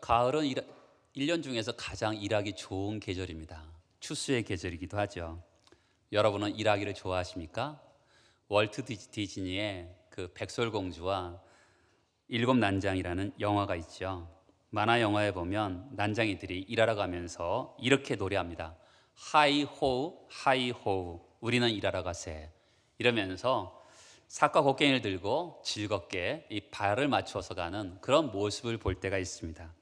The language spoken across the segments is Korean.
가을은 1년 중에서 가장 일하기 좋은 계절입니다. 추수의 계절이기도 하죠. 여러분은 일하기를 좋아하십니까? 월트 디즈니의 그 백설공주와 일곱 난장이라는 영화가 있죠. 만화 영화에 보면 난장이들이 일하러 가면서 이렇게 노래합니다. 하이호우 하이호우 우리는 일하러 가세. 이러면서 삭과 곡괭이를 들고 즐겁게 이 발을 맞춰서 가는 그런 모습을 볼 때가 있습니다.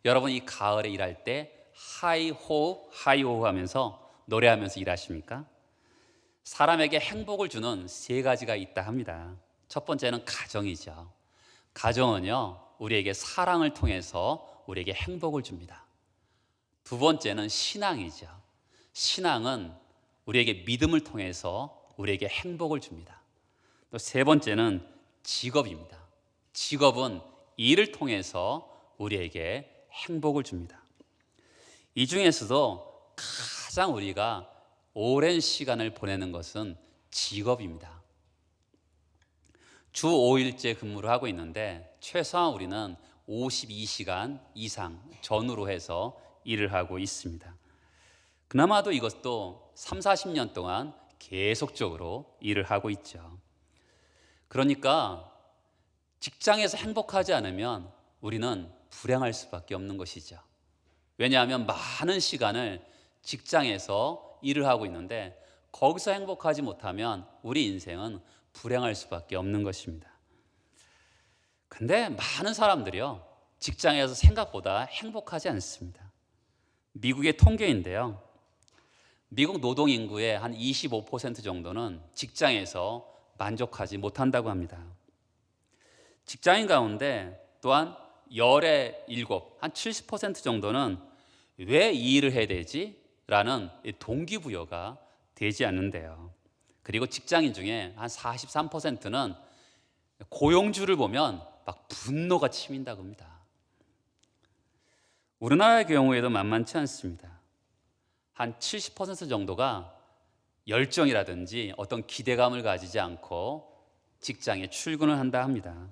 여러분 이 가을에 일할 때 하이호우 하이호우 하면서 노래하면서 일하십니까? 사람에게 행복을 주는 세 가지가 있다 합니다. 첫 번째는 가정이죠. 가정은요, 우리에게 사랑을 통해서 우리에게 행복을 줍니다. 두 번째는 신앙이죠. 신앙은 우리에게 믿음을 통해서 우리에게 행복을 줍니다. 또 세 번째는 직업입니다. 직업은 일을 통해서 우리에게 행복을 줍니다. 이 중에서도 가장 우리가 오랜 시간을 보내는 것은 직업입니다. 주 5일째 근무를 하고 있는데 최소한 우리는 52시간 이상 전후로 해서 일을 하고 있습니다. 그나마도 이것도 3, 40년 동안 계속적으로 일을 하고 있죠. 그러니까 직장에서 행복하지 않으면 우리는 불행할 수밖에 없는 것이죠. 왜냐하면 많은 시간을 직장에서 일을 하고 있는데 거기서 행복하지 못하면 우리 인생은 불행할 수밖에 없는 것입니다. 근데 많은 사람들이요, 직장에서 생각보다 행복하지 않습니다. 미국의 통계인데요, 미국 노동 인구의 한 25% 정도는 직장에서 만족하지 못한다고 합니다. 직장인 가운데 또한 열의 7, 한 70% 정도는 왜 이 일을 해야 되지? 라는 동기부여가 되지 않는데요. 그리고 직장인 중에 한 43%는 고용주를 보면 막 분노가 치민다고 합니다. 우리나라의 경우에도 만만치 않습니다. 한 70% 정도가 열정이라든지 어떤 기대감을 가지지 않고 직장에 출근을 한다 합니다.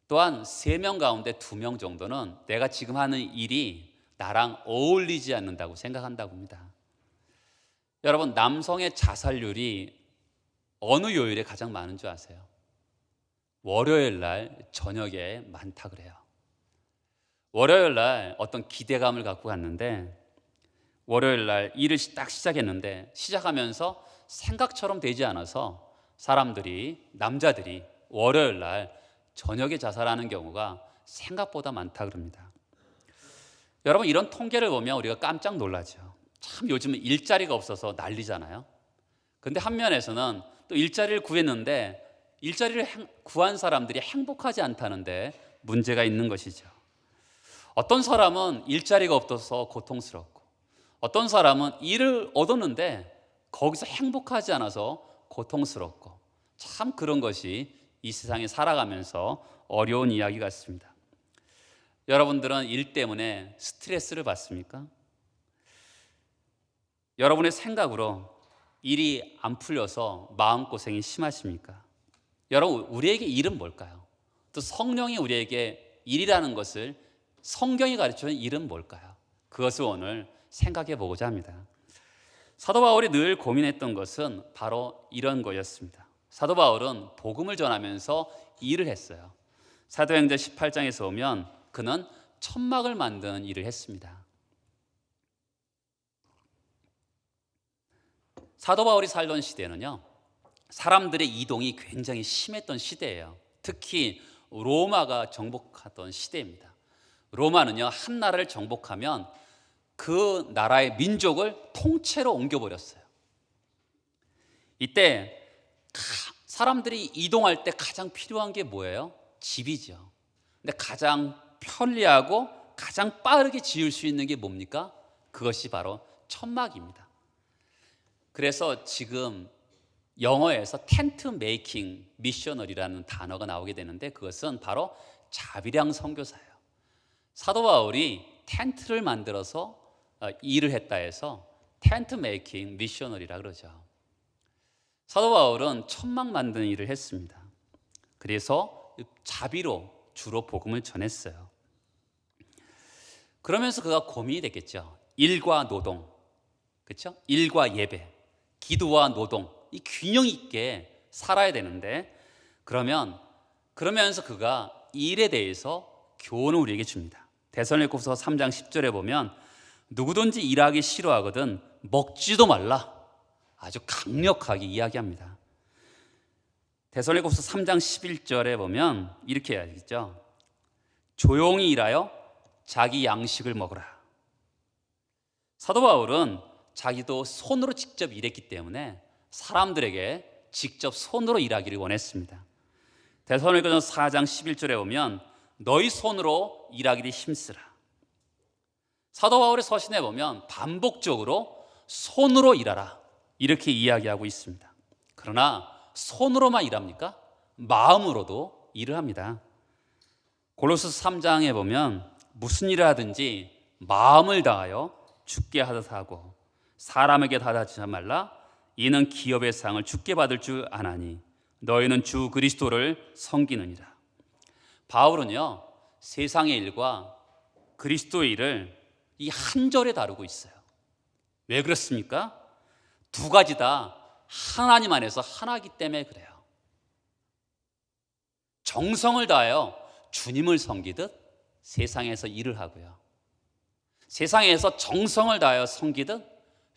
또한 3명 가운데 2명 정도는 내가 지금 하는 일이 나랑 어울리지 않는다고 생각한다고 합니다. 여러분, 남성의 자살률이 어느 요일에 가장 많은 줄 아세요? 월요일 날 저녁에 많다 그래요. 월요일 날 어떤 기대감을 갖고 갔는데 월요일 날 일을 딱 시작했는데 시작하면서 생각처럼 되지 않아서 사람들이, 남자들이 월요일 날 저녁에 자살하는 경우가 생각보다 많다 그럽니다. 여러분, 이런 통계를 보면 우리가 깜짝 놀라죠. 참 요즘은 일자리가 없어서 난리잖아요. 근데 한면에서는 또 일자리를 구했는데 일자리를 구한 사람들이 행복하지 않다는데 문제가 있는 것이죠. 어떤 사람은 일자리가 없어서 고통스럽고 어떤 사람은 일을 얻었는데 거기서 행복하지 않아서 고통스럽고, 참 그런 것이 이 세상에 살아가면서 어려운 이야기 같습니다. 여러분들은 일 때문에 스트레스를 받습니까? 여러분의 생각으로 일이 안 풀려서 마음고생이 심하십니까? 여러분, 우리에게 일은 뭘까요? 또 성령이 우리에게 일이라는 것을, 성경이 가르치는 일은 뭘까요? 그것을 오늘 생각해 보고자 합니다. 사도 바울이 늘 고민했던 것은 바로 이런 거였습니다. 사도 바울은 복음을 전하면서 일을 했어요. 사도행전 18장에서 보면 그는 천막을 만드는 일을 했습니다. 사도 바울이 살던 시대는요, 사람들의 이동이 굉장히 심했던 시대예요. 특히 로마가 정복하던 시대입니다. 로마는요, 한 나라를 정복하면 그 나라의 민족을 통째로 옮겨버렸어요. 이때 사람들이 이동할 때 가장 필요한 게 뭐예요? 집이죠. 근데 가장 편리하고 가장 빠르게 지을 수 있는 게 뭡니까? 그것이 바로 천막입니다. 그래서 지금 영어에서 텐트 메이킹 미셔너리라는 단어가 나오게 되는데 그것은 바로 자비량 선교사예요. 사도 바울이 텐트를 만들어서 일을 했다 해서 텐트 메이킹 미셔너리라 그러죠. 사도 바울은 천막 만드는 일을 했습니다. 그래서 자비로 주로 복음을 전했어요. 그러면서 그가 고민이 됐겠죠. 일과 노동, 그렇죠? 일과 예배, 기도와 노동, 이 균형 있게 살아야 되는데, 그러면서 그가 일에 대해서 교훈을 우리에게 줍니다. 데살로니가후서 3장 10절에 보면 누구든지 일하기 싫어하거든 먹지도 말라, 아주 강력하게 이야기합니다. 데살로니가후서 3장 11절에 보면 이렇게 이야기했죠. 조용히 일하여 자기 양식을 먹으라. 사도 바울은 자기도 손으로 직접 일했기 때문에 사람들에게 직접 손으로 일하기를 원했습니다. 데살로니가전서 4장 11절에 보면 너희 손으로 일하기를 힘쓰라. 사도 바울의 서신에 보면 반복적으로 손으로 일하라 이렇게 이야기하고 있습니다. 그러나 손으로만 일합니까? 마음으로도 일을 합니다. 골로새서 3장에 보면 무슨 일을 하든지 마음을 다하여 주께 하듯 하고 사람에게 다하지 말라. 이는 기업의 상을 주께 받을 줄 아나니 너희는 주 그리스도를 섬기느니라. 바울은요, 세상의 일과 그리스도의 일을 이 한 절에 다루고 있어요. 왜 그렇습니까? 두 가지 다 하나님 안에서 하나이기 때문에 그래요. 정성을 다하여 주님을 섬기듯 세상에서 일을 하고요, 세상에서 정성을 다하여 섬기듯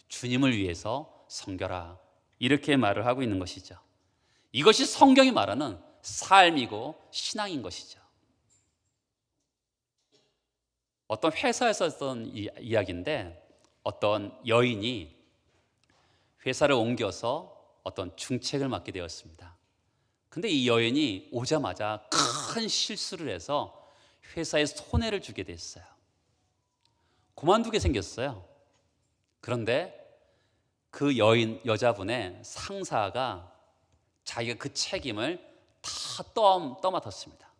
주님을 위해서 섬겨라, 이렇게 말을 하고 있는 것이죠. 이것이 성경이 말하는 삶이고 신앙인 것이죠. 어떤 회사에서 했던 이야기인데, 어떤 여인이 회사를 옮겨서 어떤 중책을 맡게 되었습니다. 근데 이 여인이 오자마자 큰 실수를 해서 회사에 손해를 주게 됐어요. 그만두게 생겼어요. 그런데 그 여자분의 상사가 자기가 그 책임을 다 떠맡았습니다.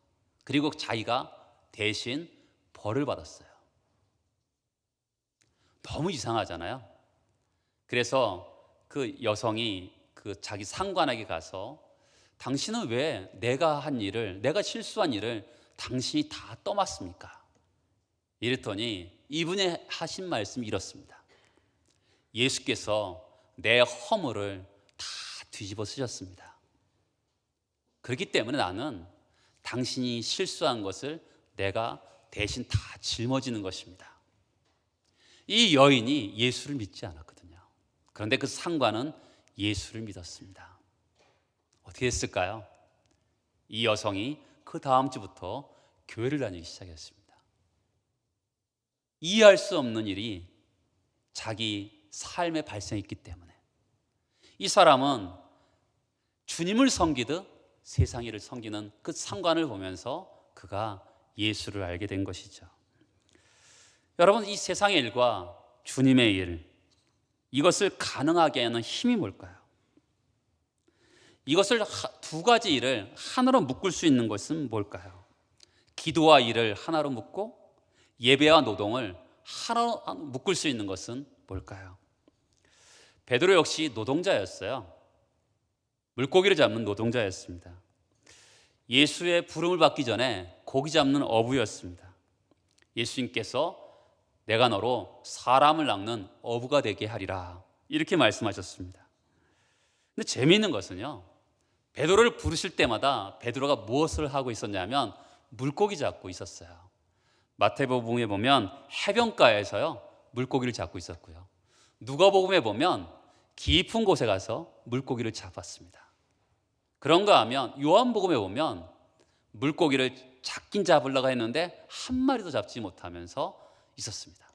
그리고 자기가 대신 벌을 받았어요. 너무 이상하잖아요. 그래서 그 여성이 그 자기 상관에게 가서 당신은 왜 내가 실수한 일을 당신이 다 떠맡습니까? 이랬더니 이분이 하신 말씀이 이렇습니다. 예수께서 내 허물을 다 뒤집어 쓰셨습니다. 그렇기 때문에 나는 당신이 실수한 것을 내가 대신 다 짊어지는 것입니다. 이 여인이 예수를 믿지 않았거든요. 그런데 그 상관은 예수를 믿었습니다. 어떻게 했을까요? 이 여성이 그 다음 주부터 교회를 다니기 시작했습니다. 이해할 수 없는 일이 자기 삶에 발생했기 때문에 이 사람은 주님을 섬기듯 세상 일을 섬기는 그 상관을 보면서 그가 예수를 알게 된 것이죠. 여러분, 이 세상의 일과 주님의 일, 이것을 가능하게 하는 힘이 뭘까요? 이것을 두 가지 일을 하나로 묶을 수 있는 것은 뭘까요? 기도와 일을 하나로 묶고 예배와 노동을 하나로 묶을 수 있는 것은 뭘까요? 베드로 역시 노동자였어요. 물고기를 잡는 노동자였습니다. 예수의 부름을 받기 전에 고기 잡는 어부였습니다. 예수님께서 내가 너로 사람을 낚는 어부가 되게 하리라, 이렇게 말씀하셨습니다. 근데 재미있는 것은요, 베드로를 부르실 때마다 베드로가 무엇을 하고 있었냐면 물고기 잡고 있었어요. 마태복음에 보면 해변가에서요 물고기를 잡고 있었고요, 누가복음에 보면 깊은 곳에 가서 물고기를 잡았습니다. 그런가 하면 요한복음에 보면 물고기를 잡긴 잡으려고 했는데 한 마리도 잡지 못하면서 있었습니다.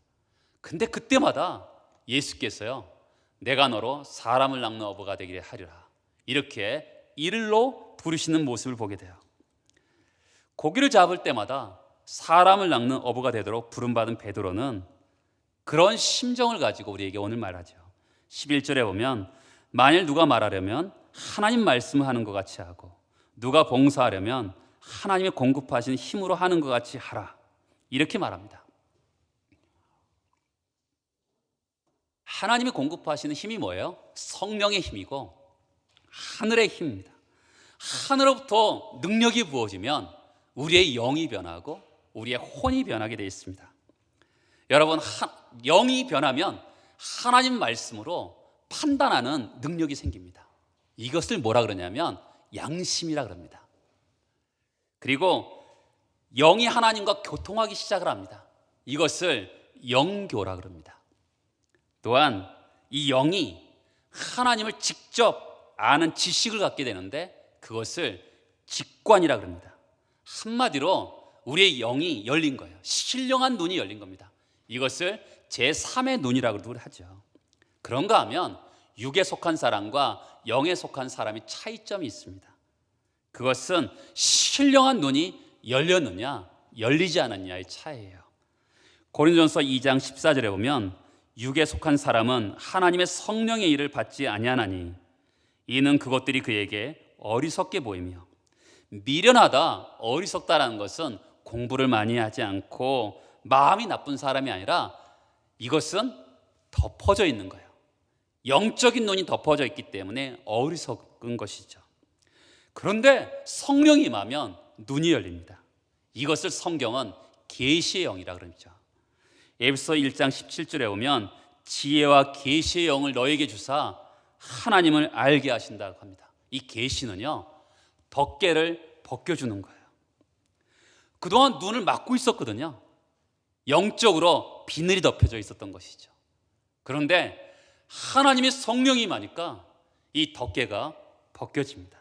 근데 그때마다 예수께서요, 내가 너로 사람을 낚는 어부가 되게 하리라, 이렇게 일로 부르시는 모습을 보게 돼요. 고기를 잡을 때마다 사람을 낚는 어부가 되도록 부름받은 베드로는 그런 심정을 가지고 우리에게 오늘 말하죠. 11절에 보면 만일 누가 말하려면 하나님 말씀을 하는 것 같이 하고 누가 봉사하려면 하나님의 공급하신 힘으로 하는 것 같이 하라, 이렇게 말합니다. 하나님이 공급하시는 힘이 뭐예요? 성령의 힘이고 하늘의 힘입니다. 하늘로부터 능력이 부어지면 우리의 영이 변하고 우리의 혼이 변하게 되어 있습니다. 여러분, 영이 변하면 하나님 말씀으로 판단하는 능력이 생깁니다. 이것을 뭐라 그러냐면 양심이라 그럽니다. 그리고 영이 하나님과 교통하기 시작을 합니다. 이것을 영교라 그럽니다. 또한 이 영이 하나님을 직접 아는 지식을 갖게 되는데 그것을 직관이라 그럽니다. 한마디로 우리의 영이 열린 거예요. 신령한 눈이 열린 겁니다. 이것을 제3의 눈이라고도 하죠. 그런가 하면 육에 속한 사람과 영에 속한 사람이 차이점이 있습니다. 그것은 신령한 눈이 열렸느냐 열리지 않았냐의 차이예요. 고린도전서 2장 14절에 보면 육에 속한 사람은 하나님의 성령의 일을 받지 아니하나니 이는 그것들이 그에게 어리석게 보이며, 미련하다, 어리석다라는 것은 공부를 많이 하지 않고 마음이 나쁜 사람이 아니라 이것은 덮어져 있는 거예요. 영적인 눈이 덮어져 있기 때문에 어리석은 것이죠. 그런데 성령이 임하면 눈이 열립니다. 이것을 성경은 계시의 영이라 그러죠. 에베소 1장 17절에 보면 지혜와 계시의 영을 너에게 주사 하나님을 알게 하신다고 합니다. 이 계시는요, 덮개를 벗겨주는 거예요. 그동안 눈을 막고 있었거든요. 영적으로 비늘이 덮여져 있었던 것이죠. 그런데 하나님의 성령이 임하니까 이 덮개가 벗겨집니다.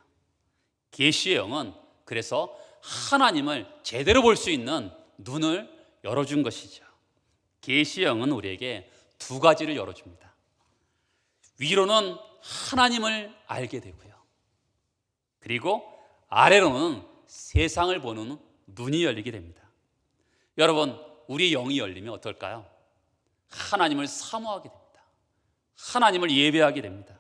계시의 영은 그래서 하나님을 제대로 볼 수 있는 눈을 열어준 것이죠. 계시의 영은 우리에게 두 가지를 열어줍니다. 위로는 하나님을 알게 되고요, 그리고 아래로는 세상을 보는 눈이 열리게 됩니다. 여러분, 우리의 영이 열리면 어떨까요? 하나님을 사모하게 됩니다. 하나님을 예배하게 됩니다.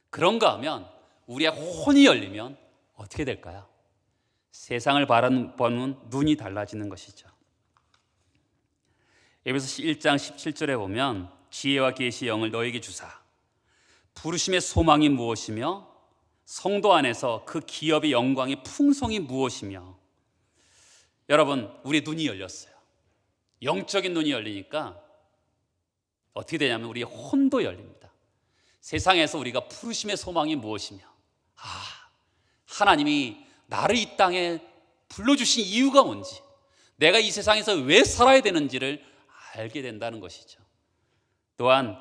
그런가 하면 우리의 혼이 열리면 어떻게 될까요? 세상을 바라보는 눈이 달라지는 것이죠. 에베소서 1장 17절에 보면 지혜와 계시의 영을 너에게 주사 부르심의 소망이 무엇이며 성도 안에서 그 기업의 영광의 풍성이 무엇이며. 여러분, 우리 눈이 열렸어요. 영적인 눈이 열리니까 어떻게 되냐면 우리의 혼도 열립니다. 세상에서 우리가 부르심의 소망이 무엇이며, 하나님이 나를 이 땅에 불러주신 이유가 뭔지, 내가 이 세상에서 왜 살아야 되는지를 알게 된다는 것이죠. 또한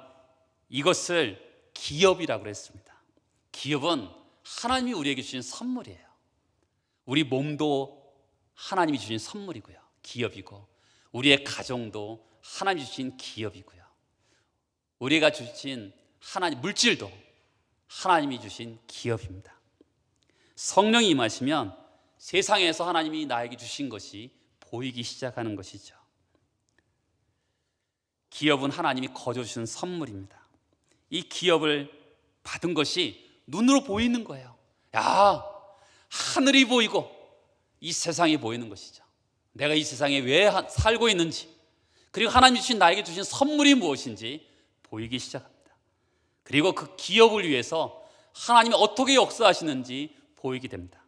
이것을 기업이라고 했습니다. 기업은 하나님이 우리에게 주신 선물이에요. 우리 몸도 하나님이 주신 선물이고요, 기업이고, 우리의 가정도 하나님이 주신 기업이고요, 우리가 주신 하나님 물질도 하나님이 주신 기업입니다. 성령이 임하시면 세상에서 하나님이 나에게 주신 것이 보이기 시작하는 것이죠. 기업은 하나님이 거저 주신 선물입니다. 이 기업을 받은 것이 눈으로 보이는 거예요. 하늘이 보이고 이 세상이 보이는 것이죠. 내가 이 세상에 왜 살고 있는지, 그리고 하나님이 주신 나에게 주신 선물이 무엇인지 보이기 시작합니다. 그리고 그 기업을 위해서 하나님이 어떻게 역사하시는지 보이게 됩니다.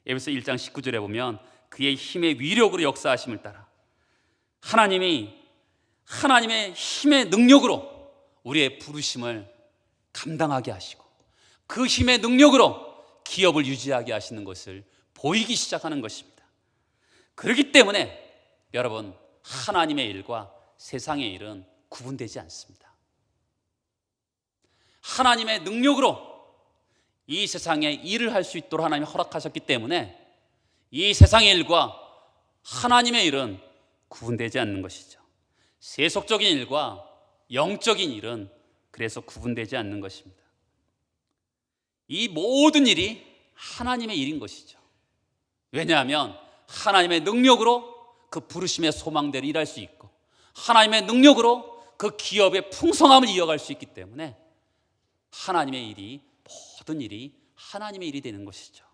에베소 1장 19절에 보면 그의 힘의 위력으로 역사하심을 따라 하나님의 힘의 능력으로 우리의 부르심을 감당하게 하시고 그 힘의 능력으로 기업을 유지하게 하시는 것을 보이기 시작하는 것입니다. 그렇기 때문에 여러분, 하나님의 일과 세상의 일은 구분되지 않습니다. 하나님의 능력으로 이 세상에 일을 할 수 있도록 하나님이 허락하셨기 때문에 이 세상의 일과 하나님의 일은 구분되지 않는 것이죠. 세속적인 일과 영적인 일은 그래서 구분되지 않는 것입니다. 이 모든 일이 하나님의 일인 것이죠. 왜냐하면 하나님의 능력으로 그 부르심의 소망대로 일할 수 있고, 하나님의 능력으로 그 기업의 풍성함을 이어갈 수 있기 때문에 하나님의 일이, 모든 일이 하나님의 일이 되는 것이죠.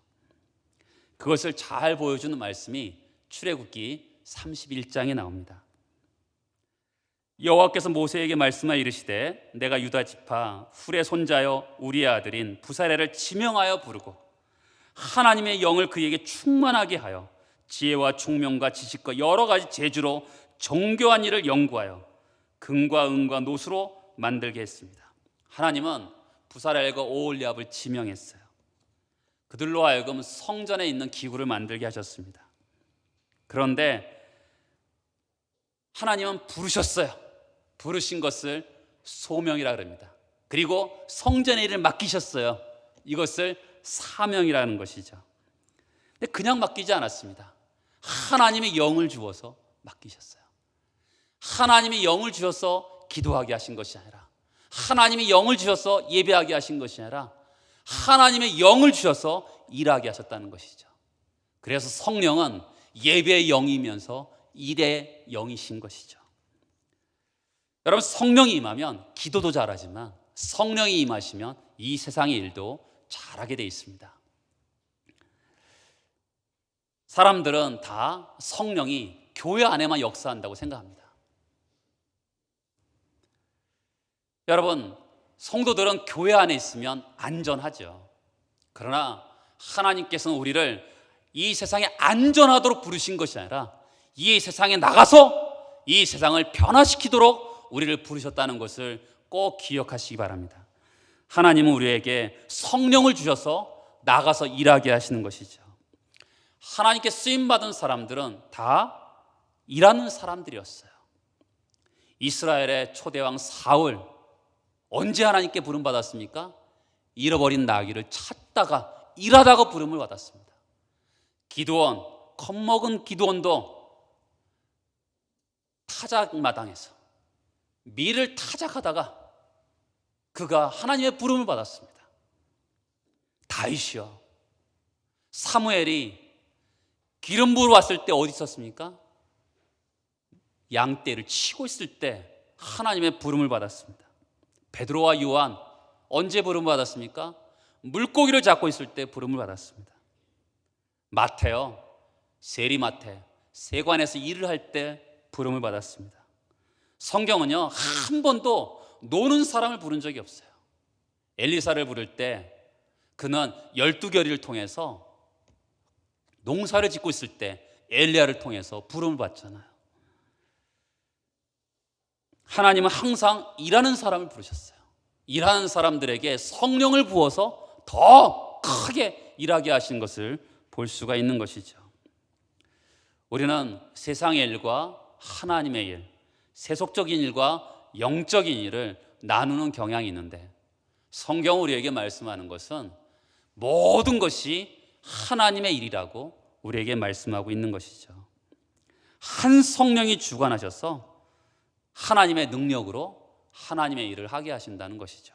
그것을 잘 보여주는 말씀이 출애굽기 31장에 나옵니다. 여호와께서 모세에게 말씀하여 이르시되 내가 유다 지파 훌의 손자여 우리의 아들인 부사레를 지명하여 부르고 하나님의 영을 그에게 충만하게 하여 지혜와 총명과 지식과 여러 가지 재주로 정교한 일을 연구하여 금과 은과 노수로 만들게 했습니다. 하나님은 부살엘과 오홀리압을 지명했어요. 그들로 하여금 성전에 있는 기구를 만들게 하셨습니다. 그런데 하나님은 부르셨어요. 부르신 것을 소명이라 그럽니다. 그리고 성전의 일을 맡기셨어요. 이것을 사명이라는 것이죠. 근데 그냥 맡기지 않았습니다. 하나님의 영을 주어서 맡기셨어요. 하나님의 영을 주셔서 기도하게 하신 것이 아니라, 하나님의 영을 주셔서 예배하게 하신 것이 아니라 하나님의 영을 주셔서 일하게 하셨다는 것이죠. 그래서 성령은 예배의 영이면서 일의 영이신 것이죠. 여러분, 성령이 임하면 기도도 잘하지만 성령이 임하시면 이 세상의 일도 잘하게 돼 있습니다. 사람들은 다 성령이 교회 안에만 역사한다고 생각합니다. 여러분, 성도들은 교회 안에 있으면 안전하죠. 그러나 하나님께서는 우리를 이 세상에 안전하도록 부르신 것이 아니라 이 세상에 나가서 이 세상을 변화시키도록 우리를 부르셨다는 것을 꼭 기억하시기 바랍니다. 하나님은 우리에게 성령을 주셔서 나가서 일하게 하시는 것이죠. 하나님께 쓰임받은 사람들은 다 일하는 사람들이었어요. 이스라엘의 초대왕 사울, 언제 하나님께 부름받았습니까? 잃어버린 나귀를 찾다가 일하다가 부름을 받았습니다. 기드온, 겁먹은 기드온도 타작마당에서 밀을 타작하다가 그가 하나님의 부름을 받았습니다. 다윗이요, 사무엘이 기름 부으러 왔을 때 어디 있었습니까? 양떼를 치고 있을 때 하나님의 부름을 받았습니다. 베드로와 요한 언제 부름을 받았습니까? 물고기를 잡고 있을 때 부름을 받았습니다. 마태요, 세리마태, 세관에서 일을 할 때 부름을 받았습니다. 성경은요, 한 번도 노는 사람을 부른 적이 없어요. 엘리사를 부를 때 그는 12결의를 통해서 농사를 짓고 있을 때 엘리야를 통해서 부름을 받잖아요. 하나님은 항상 일하는 사람을 부르셨어요. 일하는 사람들에게 성령을 부어서 더 크게 일하게 하신 것을 볼 수가 있는 것이죠. 우리는 세상의 일과 하나님의 일, 세속적인 일과 영적인 일을 나누는 경향이 있는데, 성경 우리에게 말씀하는 것은 모든 것이 하나님의 일이라고 우리에게 말씀하고 있는 것이죠. 한 성령이 주관하셔서 하나님의 능력으로 하나님의 일을 하게 하신다는 것이죠.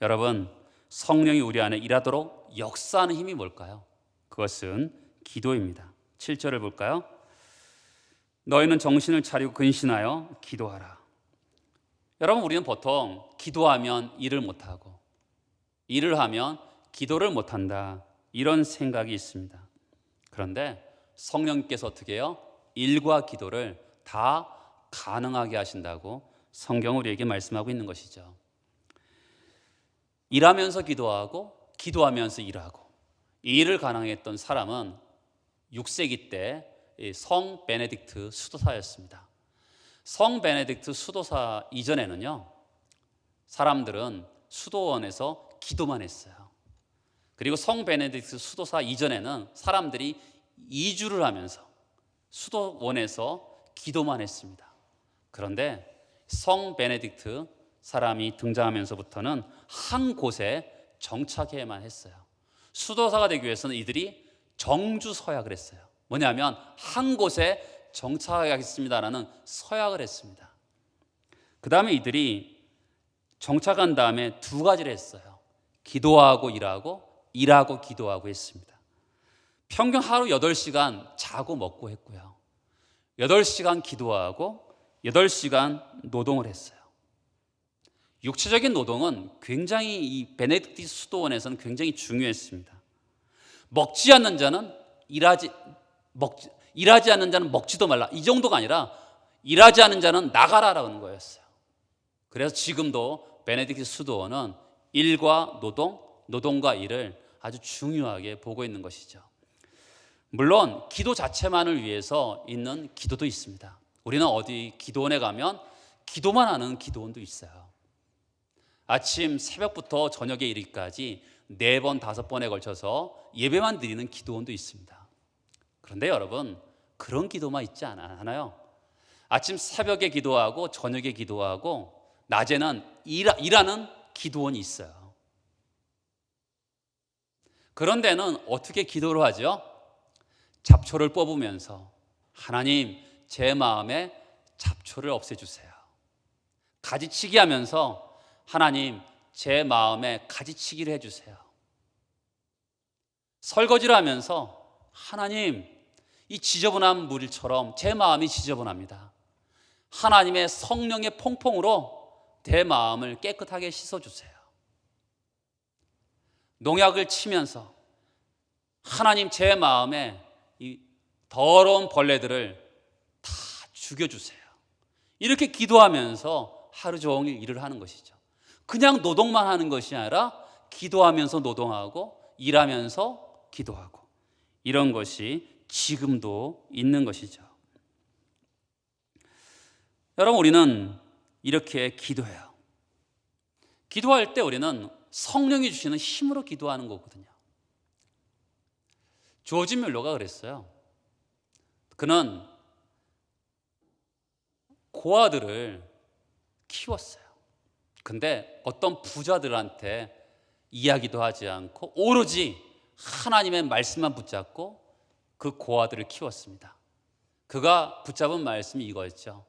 여러분, 성령이 우리 안에 일하도록 역사하는 힘이 뭘까요? 그것은 기도입니다. 7절을 볼까요? 너희는 정신을 차리고 근신하여 기도하라. 여러분, 우리는 보통 기도하면 일을 못하고 일을 하면 기도를 못한다, 이런 생각이 있습니다. 그런데 성령께서 어떻게 해요? 일과 기도를 다 가능하게 하신다고 성경은 우리에게 말씀하고 있는 것이죠. 일하면서 기도하고 기도하면서 일하고, 이 일을 가능했던 사람은 6세기 때 성 베네딕트 수도사였습니다. 성 베네딕트 수도사 이전에는요, 사람들은 수도원에서 기도만 했어요. 그리고 성 베네딕트 수도사 이전에는 사람들이 이주를 하면서 수도원에서 기도만 했습니다. 그런데 성 베네딕트 사람이 등장하면서부터는 한 곳에 정착해야만 했어요. 수도사가 되기 위해서는 이들이 정주 서약을 했어요. 뭐냐면 한 곳에 정착하겠습니다라는 서약을 했습니다. 그 다음에 이들이 정착한 다음에 두 가지를 했어요. 기도하고 일하고, 일하고 기도하고 했습니다. 평균 하루 8시간 자고 먹고 했고요, 8시간 기도하고 8시간 노동을 했어요. 육체적인 노동은 굉장히 이 베네딕트 수도원에서는 굉장히 중요했습니다. 먹지 않는 자는 일하지 않는 자는 먹지도 말라, 이 정도가 아니라 일하지 않는 자는 나가라라는 거였어요. 그래서 지금도 베네딕트 수도원은 일과 노동, 노동과 일을 아주 중요하게 보고 있는 것이죠. 물론 기도 자체만을 위해서 있는 기도도 있습니다. 우리는 어디 기도원에 가면 기도만 하는 기도원도 있어요. 아침 새벽부터 저녁에 이르기까지 4번, 5번에 걸쳐서 예배만 드리는 기도원도 있습니다. 그런데 여러분, 그런 기도만 있지 않아요. 아침 새벽에 기도하고 저녁에 기도하고 낮에는 일하는 기도원이 있어요. 그런 데는 어떻게 기도를 하죠? 잡초를 뽑으면서 하나님, 제 마음에 잡초를 없애주세요. 가지치기 하면서 하나님, 제 마음에 가지치기를 해주세요. 설거지를 하면서 하나님, 이 지저분한 물처럼 제 마음이 지저분합니다. 하나님의 성령의 퐁퐁으로 내 마음을 깨끗하게 씻어주세요. 농약을 치면서 하나님, 제 마음에 이 더러운 벌레들을 다 죽여주세요. 이렇게 기도하면서 하루 종일 일을 하는 것이죠. 그냥 노동만 하는 것이 아니라 기도하면서 노동하고 일하면서 기도하고, 이런 것이 지금도 있는 것이죠. 여러분, 우리는 이렇게 기도해요. 기도할 때 우리는 성령이 주시는 힘으로 기도하는 거거든요. 조지 뮬러가 그랬어요. 그는 고아들을 키웠어요. 근데 어떤 부자들한테 이야기도 하지 않고 오로지 하나님의 말씀만 붙잡고 그 고아들을 키웠습니다. 그가 붙잡은 말씀이 이거였죠.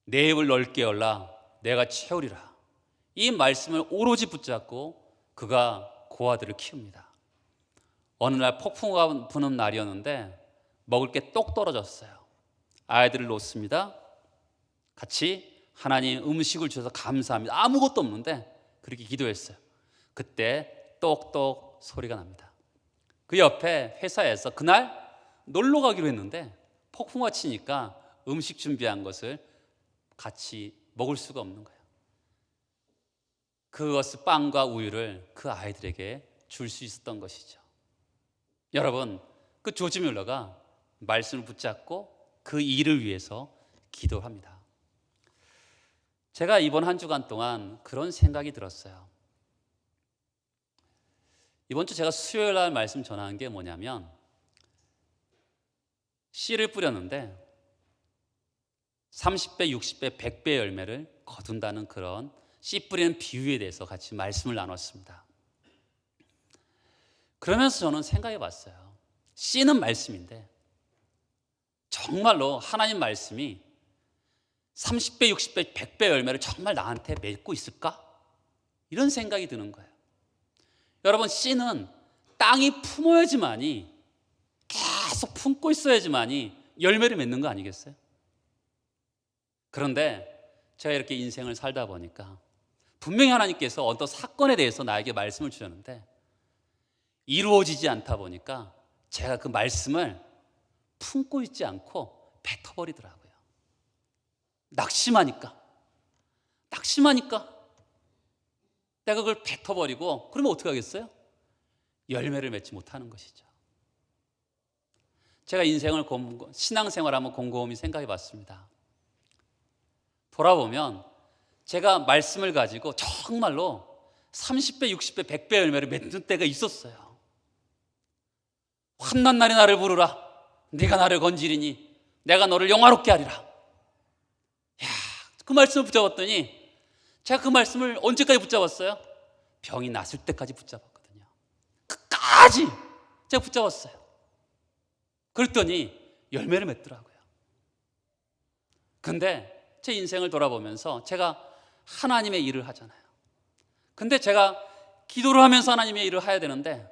내 입을 넓게 열라, 내가 채우리라. 이 말씀을 오로지 붙잡고 그가 고아들을 키웁니다. 어느 날 폭풍우가 부는 날이었는데 먹을 게 똑 떨어졌어요. 아이들을 놓습니다. 같이 하나님 음식을 주셔서 감사합니다. 아무것도 없는데 그렇게 기도했어요. 그때 똑똑 소리가 납니다. 그 옆에 회사에서 그날 놀러 가기로 했는데 폭풍우가 치니까 음식 준비한 것을 같이 먹을 수가 없는 거예요. 그것을 빵과 우유를 그 아이들에게 줄 수 있었던 것이죠. 여러분, 그 조지 뮬러가 말씀을 붙잡고 그 일을 위해서 기도합니다. 제가 이번 한 주간 동안 그런 생각이 들었어요. 이번 주 제가 수요일 날 말씀 전하는 게 뭐냐면, 씨를 뿌렸는데 30배, 60배, 100배의 열매를 거둔다는 그런 씨 뿌리는 비유에 대해서 같이 말씀을 나눴습니다. 그러면서 저는 생각해 봤어요. 씨는 말씀인데 정말로 하나님 말씀이 30배, 60배, 100배 열매를 정말 나한테 맺고 있을까? 이런 생각이 드는 거예요. 여러분, 씨는 땅이 품어야지만이, 계속 품고 있어야지만이 열매를 맺는 거 아니겠어요? 그런데 제가 이렇게 인생을 살다 보니까 분명히 하나님께서 어떤 사건에 대해서 나에게 말씀을 주셨는데 이루어지지 않다 보니까 제가 그 말씀을 품고 있지 않고 뱉어버리더라고요. 낙심하니까 내가 그걸 뱉어버리고, 그러면 어떻게 하겠어요? 열매를 맺지 못하는 것이죠. 제가 인생을 신앙생활을 한번 곰곰이 생각해 봤습니다. 돌아보면 제가 말씀을 가지고 정말로 30배, 60배, 100배 열매를 맺는 때가 있었어요. 환난 날에 나를 부르라, 네가 나를 건지리니 내가 너를 영화롭게 하리라. 야, 그 말씀을 붙잡았더니 제가 그 말씀을 언제까지 붙잡았어요? 병이 났을 때까지 붙잡았거든요. 끝까지 제가 붙잡았어요. 그랬더니 열매를 맺더라고요. 근데 제 인생을 돌아보면서 제가 하나님의 일을 하잖아요. 근데 제가 기도를 하면서 하나님의 일을 해야 되는데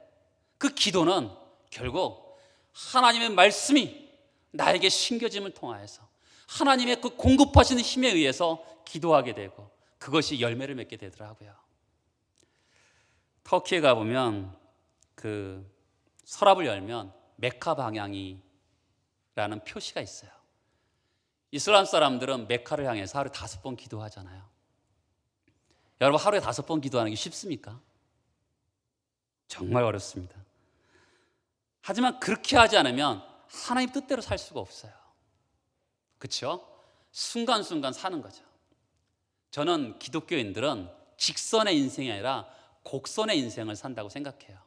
그 기도는 결국 하나님의 말씀이 나에게 심겨짐을 통하여서 하나님의 그 공급하시는 힘에 의해서 기도하게 되고 그것이 열매를 맺게 되더라고요. 터키에 가보면 그 서랍을 열면 메카 방향이라는 표시가 있어요. 이슬람 사람들은 메카를 향해서 하루에 5번 기도하잖아요. 여러분, 하루에 5번 기도하는 게 쉽습니까? 정말 어렵습니다. 하지만 그렇게 하지 않으면 하나님 뜻대로 살 수가 없어요. 그렇죠? 순간순간 사는 거죠. 저는 기독교인들은 직선의 인생이 아니라 곡선의 인생을 산다고 생각해요.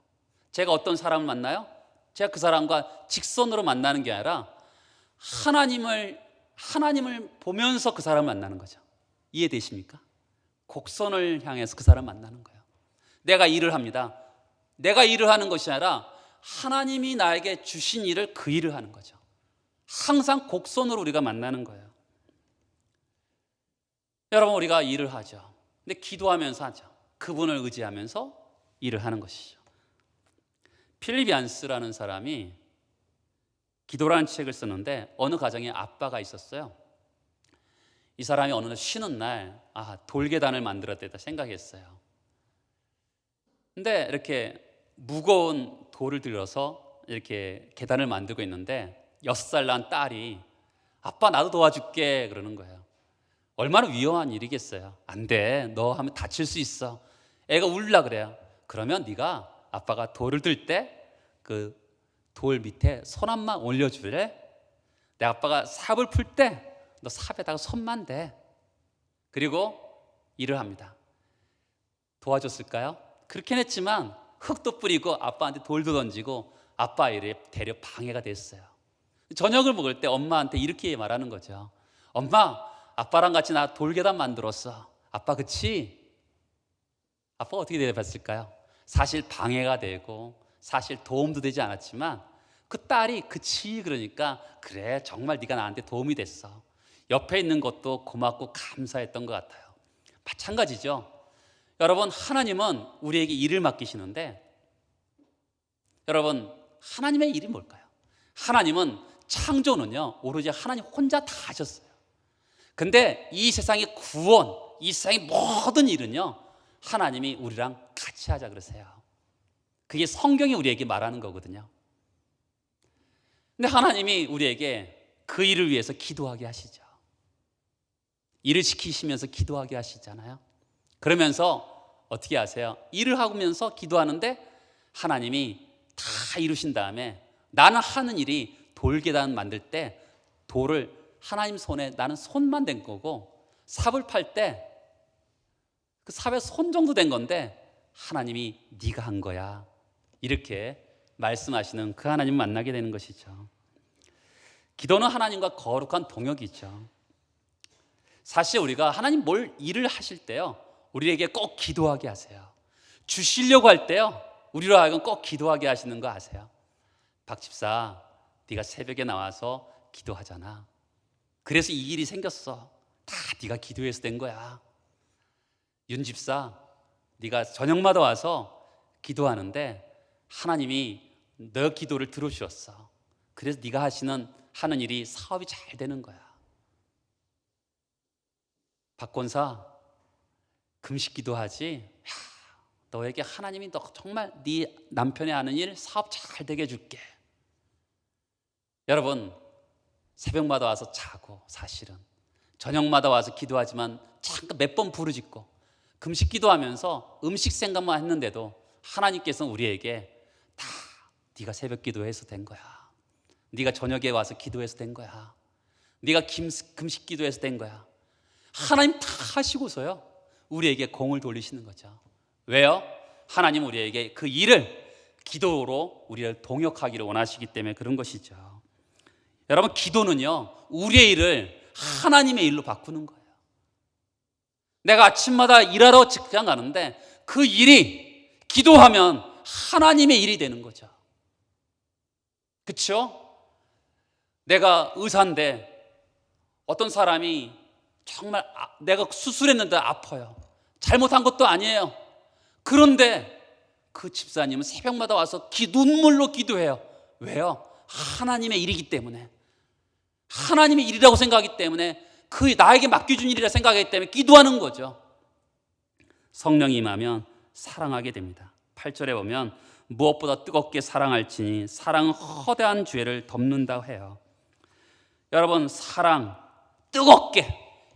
제가 어떤 사람을 만나요? 제가 그 사람과 직선으로 만나는 게 아니라 하나님을 보면서 그 사람을 만나는 거죠. 이해되십니까? 곡선을 향해서 그 사람을 만나는 거예요. 내가 일을 합니다. 내가 일을 하는 것이 아니라 하나님이 나에게 주신 일을 그 일을 하는 거죠. 항상 곡선으로 우리가 만나는 거예요. 여러분, 우리가 일을 하죠. 근데 기도하면서 하죠. 그분을 의지하면서 일을 하는 것이죠. 필립 얀스라는 사람이 기도라는 책을 썼는데 어느 가정에 아빠가 있었어요. 이 사람이 어느 날 쉬는 날 돌계단을 만들었다 생각했어요. 근데 이렇게 무거운 돌을 들여서 이렇게 계단을 만들고 있는데 6살 난 딸이 아빠 나도 도와줄게 그러는 거예요. 얼마나 위험한 일이겠어요. 안 돼, 너 하면 다칠 수 있어. 애가 울라 그래요. 그러면 네가 아빠가 돌을 들 때 그 돌 밑에 손 한번 올려줄래? 내 아빠가 삽을 풀 때 너 삽에다가 손만 대. 그리고 일을 합니다. 도와줬을까요? 그렇긴 했지만 흙도 뿌리고 아빠한테 돌도 던지고 아빠 일에 대려 방해가 됐어요. 저녁을 먹을 때 엄마한테 이렇게 말하는 거죠. 엄마, 아빠랑 같이 나 돌계단 만들었어. 아빠 그치? 아빠가 어떻게 대답했을까요? 사실 방해가 되고 사실 도움도 되지 않았지만 그 딸이 그치 그러니까 그래 정말 네가 나한테 도움이 됐어. 옆에 있는 것도 고맙고 감사했던 것 같아요. 마찬가지죠. 여러분, 하나님은 우리에게 일을 맡기시는데 여러분, 하나님의 일이 뭘까요? 하나님은 창조는요 오로지 하나님 혼자 다 하셨어요. 근데 이 세상의 구원, 이 세상의 모든 일은요 하나님이 우리랑 같이 하자 그러세요. 그게 성경이 우리에게 말하는 거거든요. 근데 하나님이 우리에게 그 일을 위해서 기도하게 하시죠. 일을 지키시면서 기도하게 하시잖아요. 그러면서 어떻게 하세요? 일을 하면서 기도하는데 하나님이 다 이루신 다음에 나는 하는 일이 돌계단 만들 때 돌을 하나님 손에 나는 손만 댄 거고 삽을 팔 때 그 삽에 손 정도 된 건데 하나님이 네가 한 거야. 이렇게 말씀하시는 그 하나님 만나게 되는 것이죠. 기도는 하나님과 거룩한 동역이죠. 사실 우리가 하나님 뭘 일을 하실 때요 우리에게 꼭 기도하게 하세요. 주시려고 할 때요 우리로 하여금 꼭 기도하게 하시는 거 아세요? 박 집사, 네가 새벽에 나와서 기도하잖아. 그래서 이 일이 생겼어. 다 네가 기도해서 된 거야. 윤 집사, 네가 저녁마다 와서 기도하는데 하나님이 너 기도를 들어주셨어. 그래서 네가 하는 일이 사업이 잘 되는 거야. 박 권사, 금식 기도하지? 너에게 하나님이 너 정말 네 남편이 하는 일 사업 잘 되게 해줄게. 여러분, 새벽마다 와서 자고 사실은 저녁마다 와서 기도하지만 잠깐 몇 번 부르짖고 금식 기도하면서 음식 생각만 했는데도 하나님께서는 우리에게 다 네가 새벽 기도해서 된 거야. 네가 저녁에 와서 기도해서 된 거야. 네가 금식 기도해서 된 거야. 하나님 다 하시고서요 우리에게 공을 돌리시는 거죠. 왜요? 하나님 우리에게 그 일을 기도로 우리를 동역하기를 원하시기 때문에 그런 것이죠. 여러분, 기도는요 우리의 일을 하나님의 일로 바꾸는 거예요. 내가 아침마다 일하러 직장 가는데 그 일이 기도하면 하나님의 일이 되는 거죠. 그렇죠? 내가 의사인데 어떤 사람이 정말 내가 수술했는데 아파요. 잘못한 것도 아니에요. 그런데 그 집사님은 새벽마다 와서 눈물로 기도해요. 왜요? 하나님의 일이기 때문에, 하나님의 일이라고 생각하기 때문에, 그 나에게 맡겨준 일이라 생각하기 때문에 기도하는 거죠. 성령이 임하면 사랑하게 됩니다. 8절에 보면 무엇보다 뜨겁게 사랑할지니 사랑은 허다한 죄를 덮는다고 해요. 여러분, 사랑 뜨겁게,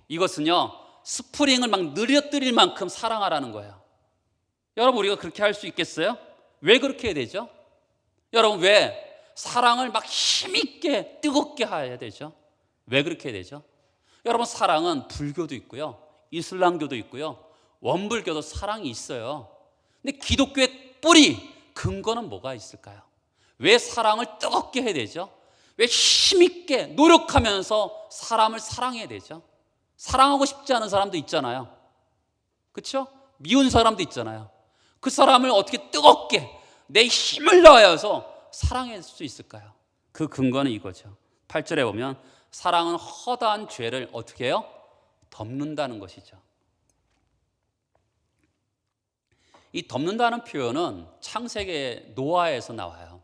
이것은요 스프링을 막 느려뜨릴 만큼 사랑하라는 거예요. 여러분, 우리가 그렇게 할 수 있겠어요? 왜 그렇게 해야 되죠? 여러분, 왜 사랑을 막 힘있게 뜨겁게 해야 되죠? 왜 그렇게 되죠? 여러분, 사랑은 불교도 있고요, 이슬람교도 있고요, 원불교도 사랑이 있어요. 근데 기독교의 뿌리, 근거는 뭐가 있을까요? 왜 사랑을 뜨겁게 해야 되죠? 왜 힘있게 노력하면서 사람을 사랑해야 되죠? 사랑하고 싶지 않은 사람도 있잖아요. 그렇죠? 미운 사람도 있잖아요. 그 사람을 어떻게 뜨겁게 내 힘을 다해서 사랑할 수 있을까요? 그 근거는 이거죠. 8절에 보면 사랑은 허다한 죄를 어떻게 해요? 덮는다는 것이죠. 이 덮는다는 표현은 창세기 노아에서 나와요.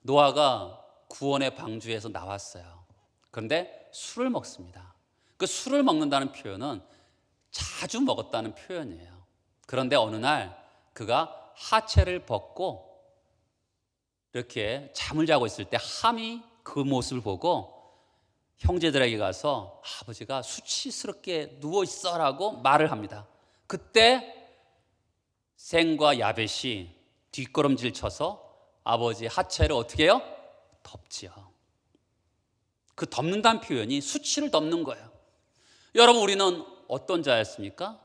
노아가 구원의 방주에서 나왔어요. 그런데 술을 먹습니다. 그 술을 먹는다는 표현은 자주 먹었다는 표현이에요. 그런데 어느 날 그가 하체를 벗고 이렇게 잠을 자고 있을 때 함이 그 모습을 보고 형제들에게 가서 아버지가 수치스럽게 누워있어라고 말을 합니다. 그때 셈과 야벳이 뒷걸음질 쳐서 아버지 하체를 어떻게 해요? 덮지요. 그 덮는다는 표현이 수치를 덮는 거예요. 여러분, 우리는 어떤 자였습니까?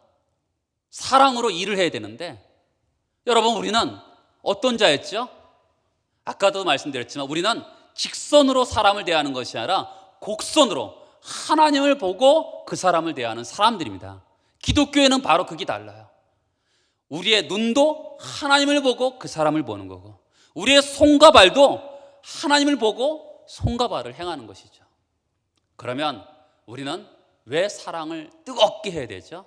사랑으로 일을 해야 되는데, 여러분, 우리는 어떤 자였죠? 아까도 말씀드렸지만 우리는 직선으로 사람을 대하는 것이 아니라 곡선으로 하나님을 보고 그 사람을 대하는 사람들입니다. 기독교에는 바로 그게 달라요. 우리의 눈도 하나님을 보고 그 사람을 보는 거고, 우리의 손과 발도 하나님을 보고 손과 발을 행하는 것이죠. 그러면 우리는 왜 사랑을 뜨겁게 해야 되죠?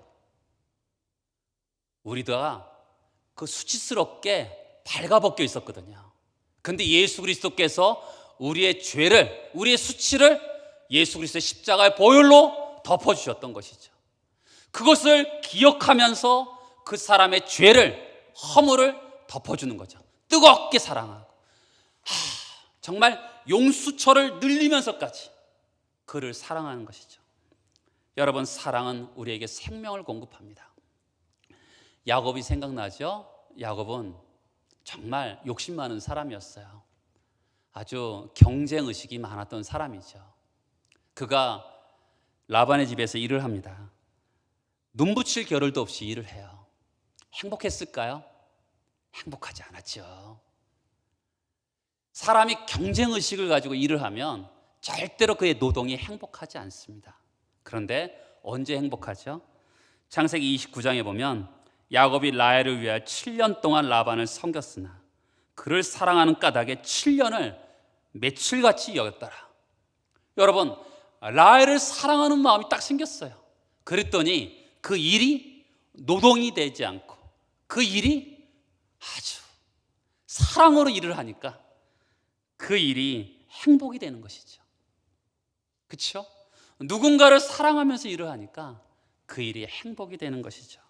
우리가 그 수치스럽게 발가벗겨 있었거든요. 근데 예수 그리스도께서 우리의 죄를, 우리의 수치를 예수 그리스도의 십자가의 보혈로 덮어주셨던 것이죠. 그것을 기억하면서 그 사람의 죄를, 허물을 덮어주는 거죠. 뜨겁게 사랑하고, 정말 용수철을 늘리면서까지 그를 사랑하는 것이죠. 여러분, 사랑은 우리에게 생명을 공급합니다. 야곱이 생각나죠? 야곱은 정말 욕심 많은 사람이었어요. 아주 경쟁의식이 많았던 사람이죠. 그가 라반의 집에서 일을 합니다. 눈 붙일 겨를도 없이 일을 해요. 행복했을까요? 행복하지 않았죠. 사람이 경쟁의식을 가지고 일을 하면 절대로 그의 노동이 행복하지 않습니다. 그런데 언제 행복하죠? 창세기 29장에 보면 야곱이 라헬을 위하여 7년 동안 라반을 섬겼으나 그를 사랑하는 까닭에 7년을 며칠같이 여겼더라. 여러분, 라헬을 사랑하는 마음이 딱 생겼어요. 그랬더니 그 일이 노동이 되지 않고 그 일이 아주 사랑으로 일을 하니까 그 일이 행복이 되는 것이죠. 그렇죠? 누군가를 사랑하면서 일을 하니까 그 일이 행복이 되는 것이죠.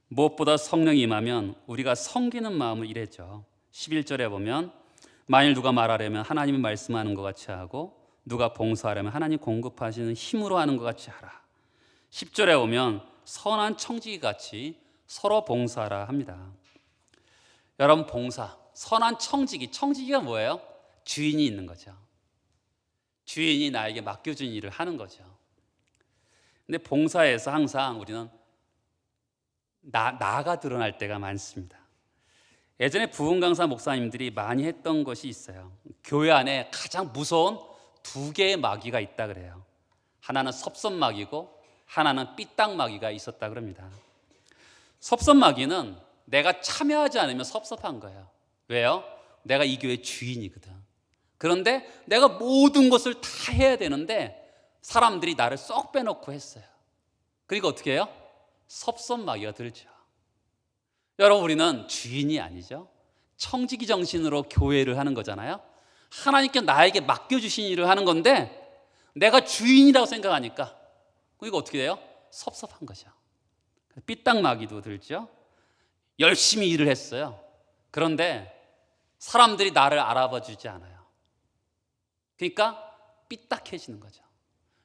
무엇보다 성령이 임하면 우리가 섬기는 마음을 일했죠. 11절에 보면 만일 누가 말하려면 하나님이 말씀하는 것 같이 하고 누가 봉사하려면 하나님 공급하시는 힘으로 하는 것 같이 하라. 10절에 보면 선한 청지기 같이 서로 봉사하라 합니다. 여러분, 봉사, 선한 청지기, 청지기가 뭐예요? 주인이 있는 거죠. 주인이 나에게 맡겨준 일을 하는 거죠. 근데 봉사에서 항상 우리는 나가 드러날 때가 많습니다. 예전에 부흥강사 목사님들이 많이 했던 것이 있어요. 교회 안에 가장 무서운 두 개의 마귀가 있다 그래요. 하나는 섭섭마귀고 하나는 삐딱마귀가 있었다 그럽니다. 섭섭마귀는 내가 참여하지 않으면 섭섭한 거예요. 왜요? 내가 이 교회 주인이거든. 그런데 내가 모든 것을 다 해야 되는데 사람들이 나를 쏙 빼놓고 했어요. 그리고 어떻게 해요? 섭섭마귀가 들죠. 여러분, 우리는 주인이 아니죠. 청지기 정신으로 교회를 하는 거잖아요. 하나님께 나에게 맡겨주신 일을 하는 건데 내가 주인이라고 생각하니까 이거 어떻게 돼요? 섭섭한 거죠. 삐딱마귀도 들죠. 열심히 일을 했어요. 그런데 사람들이 나를 알아봐 주지 않아요. 그러니까 삐딱해지는 거죠.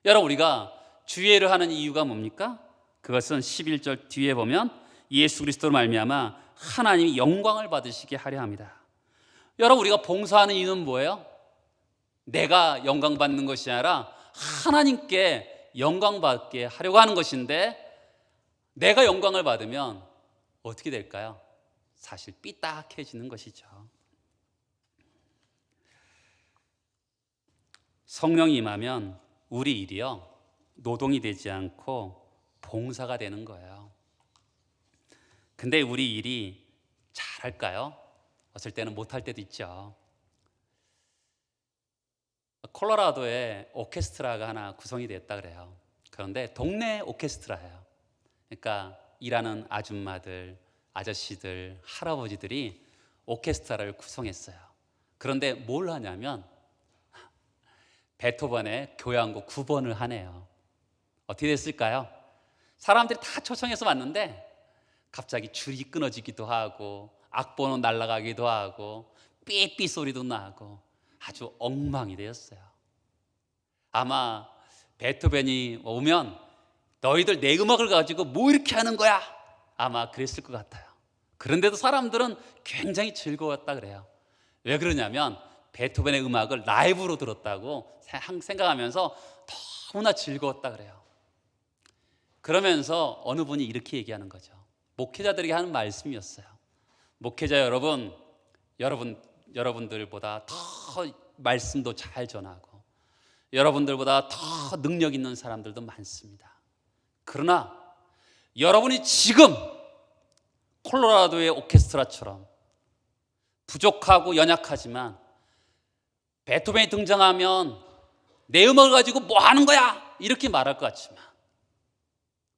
여러분, 우리가 주예를 하는 이유가 뭡니까? 그것은 11절 뒤에 보면 예수 그리스도로 말미암아 하나님이 영광을 받으시게 하려 합니다. 여러분, 우리가 봉사하는 이유는 뭐예요? 내가 영광 받는 것이 아니라 하나님께 영광 받게 하려고 하는 것인데, 내가 영광을 받으면 어떻게 될까요? 사실 삐딱해지는 것이죠. 성령이 임하면 우리 일이요, 노동이 되지 않고 봉사가 되는 거예요. 근데 우리 일이 잘할까요? 어떨 때는 못할 때도 있죠. 콜로라도에 오케스트라가 하나 구성이 됐다 그래요. 그런데 동네 오케스트라예요. 그러니까 일하는 아줌마들, 아저씨들, 할아버지들이 오케스트라를 구성했어요. 그런데 뭘 하냐면 베토벤의 교향곡 9번을 하네요. 어떻게 됐을까요? 사람들이 다 초청해서 왔는데 갑자기 줄이 끊어지기도 하고 악보는 날아가기도 하고 삐삐 소리도 나고 아주 엉망이 되었어요. 아마 베토벤이 오면 너희들 내 음악을 가지고 뭐 이렇게 하는 거야? 아마 그랬을 것 같아요. 그런데도 사람들은 굉장히 즐거웠다 그래요. 왜 그러냐면 베토벤의 음악을 라이브로 들었다고 생각하면서 너무나 즐거웠다 그래요. 그러면서 어느 분이 이렇게 얘기하는 거죠. 목회자들에게 하는 말씀이었어요. 목회자 여러분들보다 더 말씀도 잘 전하고 여러분들보다 더 능력 있는 사람들도 많습니다. 그러나 여러분이 지금 콜로라도의 오케스트라처럼 부족하고 연약하지만 베토벤이 등장하면 내 음악을 가지고 뭐 하는 거야? 이렇게 말할 것 같지만,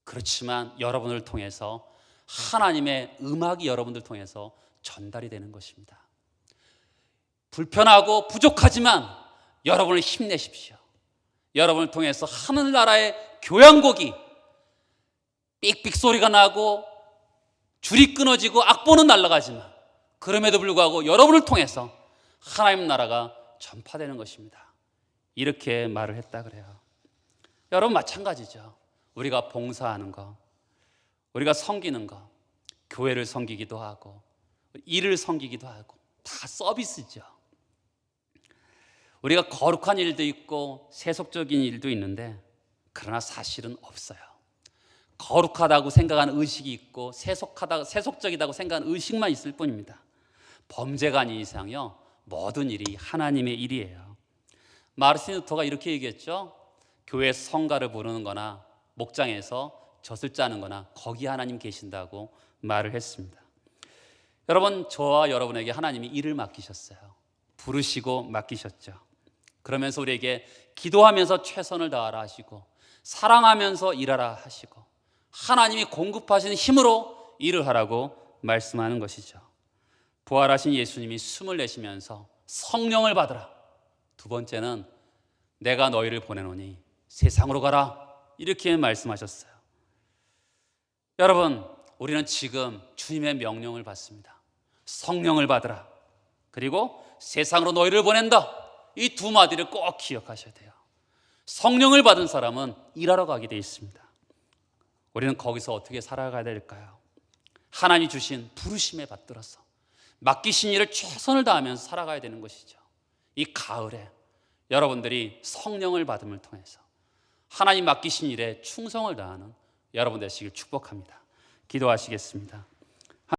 그렇지만 여러분을 통해서 하나님의 음악이 여러분들 통해서 전달이 되는 것입니다. 불편하고 부족하지만 여러분을 힘내십시오. 여러분을 통해서 하늘나라의 교향곡이 삑삑 소리가 나고 줄이 끊어지고 악보는 날아가지만 그럼에도 불구하고 여러분을 통해서 하나님 나라가 전파되는 것입니다. 이렇게 말을 했다 그래요. 여러분 마찬가지죠. 우리가 봉사하는 거, 우리가 섬기는 거, 교회를 섬기기도 하고 일을 섬기기도 하고 다 서비스죠. 우리가 거룩한 일도 있고 세속적인 일도 있는데, 그러나 사실은 없어요. 거룩하다고 생각하는 의식이 있고 세속적이다고 생각하는 의식만 있을 뿐입니다. 범죄가 아닌 이상요, 모든 일이 하나님의 일이에요. 마르틴 루터가 이렇게 얘기했죠. 교회에서 성가를 부르는 거나 목장에서 젖을 짜는 거나 거기 하나님 계신다고 말을 했습니다. 여러분, 저와 여러분에게 하나님이 일을 맡기셨어요. 부르시고 맡기셨죠. 그러면서 우리에게 기도하면서 최선을 다하라 하시고 사랑하면서 일하라 하시고 하나님이 공급하시는 힘으로 일을 하라고 말씀하는 것이죠. 부활하신 예수님이 숨을 내쉬면서 성령을 받으라. 두 번째는 내가 너희를 보내노니 세상으로 가라. 이렇게 말씀하셨어요. 여러분, 우리는 지금 주님의 명령을 받습니다. 성령을 받으라. 그리고 세상으로 너희를 보낸다. 이 두 마디를 꼭 기억하셔야 돼요. 성령을 받은 사람은 일하러 가게 되어 있습니다. 우리는 거기서 어떻게 살아가야 될까요? 하나님이 주신 부르심에 받들어서 맡기신 일을 최선을 다하면서 살아가야 되는 것이죠. 이 가을에 여러분들이 성령을 받음을 통해서 하나님 맡기신 일에 충성을 다하는 여러분 되시길 축복합니다. 기도하시겠습니다.